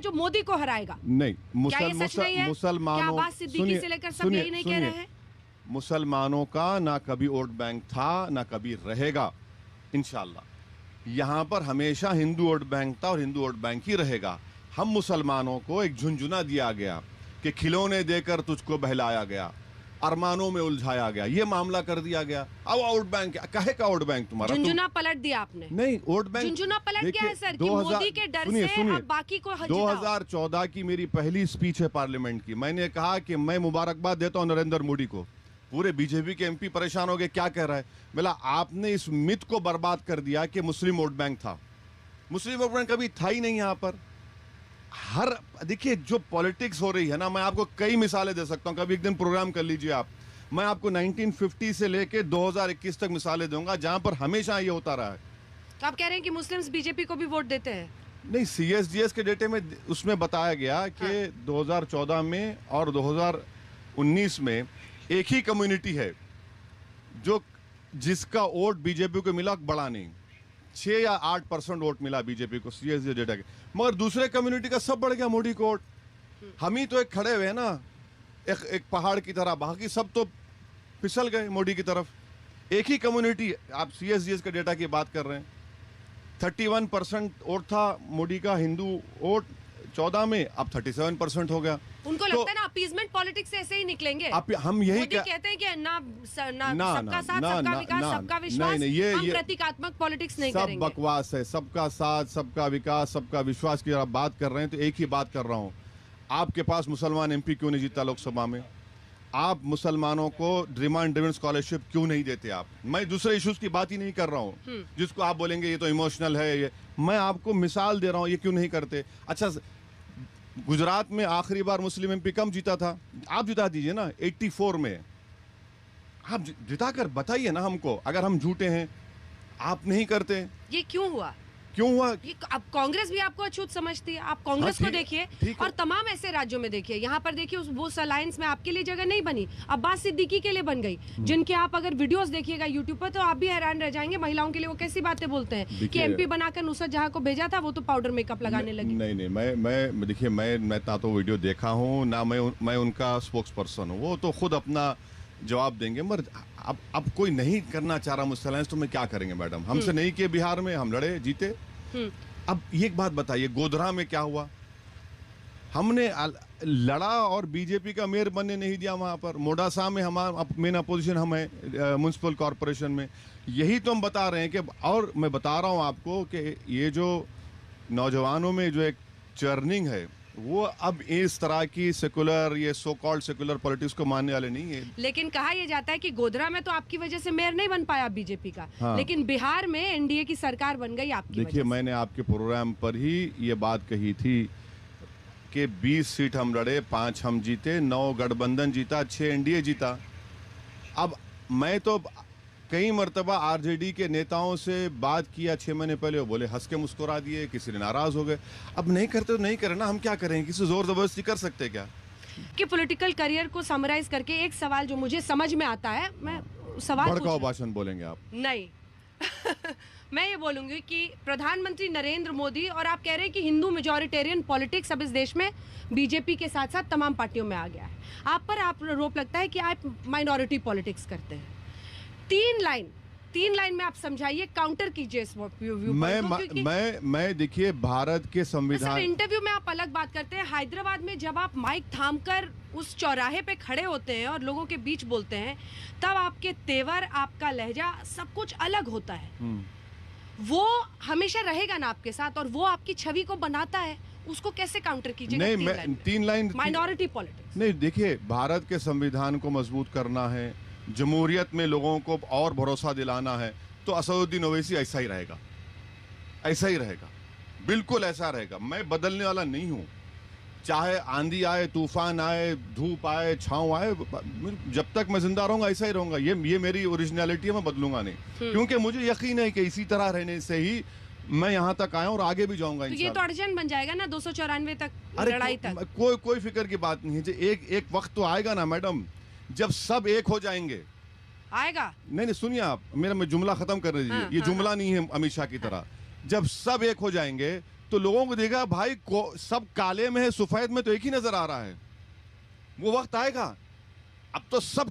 जो मोदी को हराएगा। नहीं, मुसलमानों, क्या अब्बास सिद्दीकी से लेकर सब यही नहीं कह रहे हैं? मुसलमानों का ना कभी वोट बैंक था ना कभी रहेगा इंशाल्लाह। यहाँ पर हमेशा हिंदू वोट बैंक था और हिंदू वोट बैंक ही रहेगा। हम मुसलमानों को एक झुंझुना दिया गया कि खिलौने देकर तुझको बहलाया गया, अरमानों में उलझाया गया, ये मामला कर दिया गया। अब वोट बैंक कहे का वोट बैंक तुम्हारा? झुंझुना पलट दिया आपने। नहीं, वोट बैंक झुंझुना पलट गया है सर कि मोदी के डर से अब बाकी को 2014 की मेरी पहली स्पीच है पार्लियामेंट की। मैंने कहा कि मैं मुबारकबाद देता हूं नरेंद्र मोदी को। पूरे बीजेपी के एमपी परेशान हो गए, क्या कह रहा है। बोला आपने इस मिथ को बर्बाद कर दिया कि मुस्लिम वोट बैंक था। मुस्लिम वोट बैंक कभी था ही नहीं। यहां पर हर देखिए जो पॉलिटिक्स हो रही है ना, मैं आपको कई मिसालें दे सकता हूं, कभी एक दिन प्रोग्राम कर लीजिए आप। मैं आपको 1950 से लेके 2021 तक मिसालें दूंगा जहां पर हमेशा ये होता रहा है। तो आप कह रहे हैं कि मुस्लिम्स बीजेपी को भी वोट देते हैं? नहीं, CSDS के डेटे में उसमें बताया गया कि 2014 में और 2019 में एक ही कम्युनिटी है जो जिसका वोट बीजेपी को मिला बड़ा नहीं, 6 या 8% वोट मिला बीजेपी को CSDS डेटा के, मगर दूसरे कम्युनिटी का सब बढ़ गया मोदी को वोट। हम ही तो एक खड़े हुए हैं ना एक पहाड़ की तरह, बाकी सब तो फिसल गए मोदी की तरफ। एक ही कम्युनिटी, आप CSDS के डेटा की बात कर रहे हैं, 31% वोट था मोदी का हिंदू वोट 14 में, अब 37% हो गया। उनको लगता है ना अपीजमेंट पॉलिटिक्स से ऐसे ही निकलेंगे। हम यही कहते हैं कि ना सबका साथ, सबका विकास, सबका विश्वास, हम प्रतीकात्मक पॉलिटिक्स नहीं करेंगे। सब बकवास है। सबका साथ, सबका विकास, सबका विश्वास की आप बात कर रहे हैं तो एक ही बात कर रहा हूं, आपके पास मुसलमान MP क्यों नहीं जीता लोकसभा में? आप मुसलमानों को डिमांड ड्रिवन स्कॉलरशिप क्यों नहीं देते आप? मैं दूसरे इश्यूज की बात ही नहीं कर रहा हूं जिसको आप बोलेंगे ये तो इमोशनल है। ये मैं आपको मिसाल दे रहा हूं, ये क्यों नहीं करते। अच्छा, गुजरात में आखिरी बार मुस्लिम MP कम जीता था? आप जिता दीजिए ना, 84 में। आप जिता कर बताइए ना हमको, अगर हम झूठे हैं। आप नहीं करते, ये क्यों हुआ? क्यों हुआ? अब कांग्रेस भी आपको अछूत समझती है। आप कांग्रेस को देखिए और तमाम ऐसे राज्यों में देखिए, यहाँ पर देखिए वो अलायंस में आपके लिए जगह नहीं बनी, अब्बास सिद्दीकी के लिए बन गई, जिनके आप अगर वीडियोस देखिएगा यूट्यूब पर तो आप भी हैरान रह जाएंगे। महिलाओं के लिए वो कैसी बातें बोलते हैं कि MP बनाकर नुसरत जहां को भेजा था वो तो पाउडर मेकअप लगाने लगी। नहीं, मैं देखिए, मैं ना तो वीडियो देखा हूँ ना मैं उनका स्पोक्स पर्सन हूँ, वो तो खुद अपना जवाब देंगे। मगर अब कोई नहीं करना चाह रहा मुझसे अलायंस, तो मैं क्या करेंगे मैडम? हमसे नहीं किए बिहार में, हम लड़े जीते। अब ये एक बात बताइए, गोधरा में क्या हुआ? हमने लड़ा और बीजेपी का मेयर बनने नहीं दिया वहां पर। मोडासा में हमारा मेन अपोजिशन हम है म्युनिसिपल कॉरपोरेशन में। यही तो हम बता रहे हैं कि, और मैं बता रहा हूं आपको कि ये जो नौजवानों में जो एक चर्निंग है वो अब इस तरह की सेकुलर, ये सो कॉल्ड सेकुलर पॉलिटिक्स को मानने वाले नहीं है। लेकिन कहा यह जाता है कि गोधरा में तो आपकी वजह से मेयर नहीं बन पाया बीजेपी का, लेकिन बिहार में NDA की सरकार बन गई आपकी वजह से। देखिए, मैंने आपके प्रोग्राम पर ही ये बात कही थी कि 20 सीट हम लड़े, 5 हम जीते, 9 गठबंधन जीता, 6 NDA जीता। अब मैं तो कई मरतबा RJD के नेताओं से बात किया 6 महीने पहले, वो बोले हंस के मुस्कुरा दिए, किसी ने नाराज हो गए। अब नहीं करते तो नहीं करें ना, हम क्या करें? किसी जोर जबरदस्ती कर सकते क्या? कि पॉलिटिकल करियर को समराइज करके एक सवाल जो मुझे समझ में आता है, मैं सवाल भड़काऊ भाषण बोलेंगे आप? नहीं मैं ये बोलूंगी कि प्रधानमंत्री नरेंद्र मोदी, और आप कह रहे हैं कि हिंदू मेजॉरिटेरियन पॉलिटिक्स अब इस देश में बीजेपी के साथ साथ तमाम पार्टियों में आ गया है। आप पर आरोप लगता है कि आप माइनॉरिटी पॉलिटिक्स करते हैं। 3 लाइन में आप समझाइए, काउंटर कीजिए इस व्यू। मैं देखिए, भारत के संविधान, इंटरव्यू में आप अलग बात करते हैं। हैदराबाद में जब आप माइक थामकर उस चौराहे पे खड़े होते हैं और लोगों के बीच बोलते हैं, तब आपके तेवर, आपका लहजा, सब कुछ अलग होता है। वो हमेशा रहेगा ना आपके साथ, और वो आपकी छवि को बनाता है। उसको कैसे काउंटर कीजिएगा? नहीं, मैं 3 लाइन माइनॉरिटी पॉलिटिक्स नहीं। देखिए, भारत के संविधान को मजबूत करना है, जमहूरियत में लोगों को और भरोसा दिलाना है, तो असदुद्दीन ओवैसी ऐसा ही रहेगा, ऐसा ही रहेगा, बिल्कुल ऐसा रहेगा। मैं बदलने वाला नहीं हूं, चाहे आंधी आए, तूफान आए, धूप आए, छांव आए, जब तक मैं जिंदा रहूंगा ऐसा ही रहूंगा। ये मेरी ओरिजिनलिटी है, मैं बदलूंगा नहीं, क्योंकि मुझे यकीन है कि इसी तरह रहने से ही मैं यहाँ तक आया और आगे भी जाऊंगा। तो ये तो अड़चन बन जाएगा ना 294 तक लड़ाई तक। कोई फिक्र की बात नहीं है। एक वक्त तो आएगा ना मैडम, जब सब एक हो जाएंगे। आएगा? नहीं, सुनिए आप, मैं जुमला खत्म कर दीजिए। ये जुमला नहीं है अमित शाह की तरह। जब सब एक हो जाएंगे तो लोगों को देखा भाई सब काले में है, सफेद में तो एक ही नजर आ रहा है। वो वक्त आएगा, अब तो सब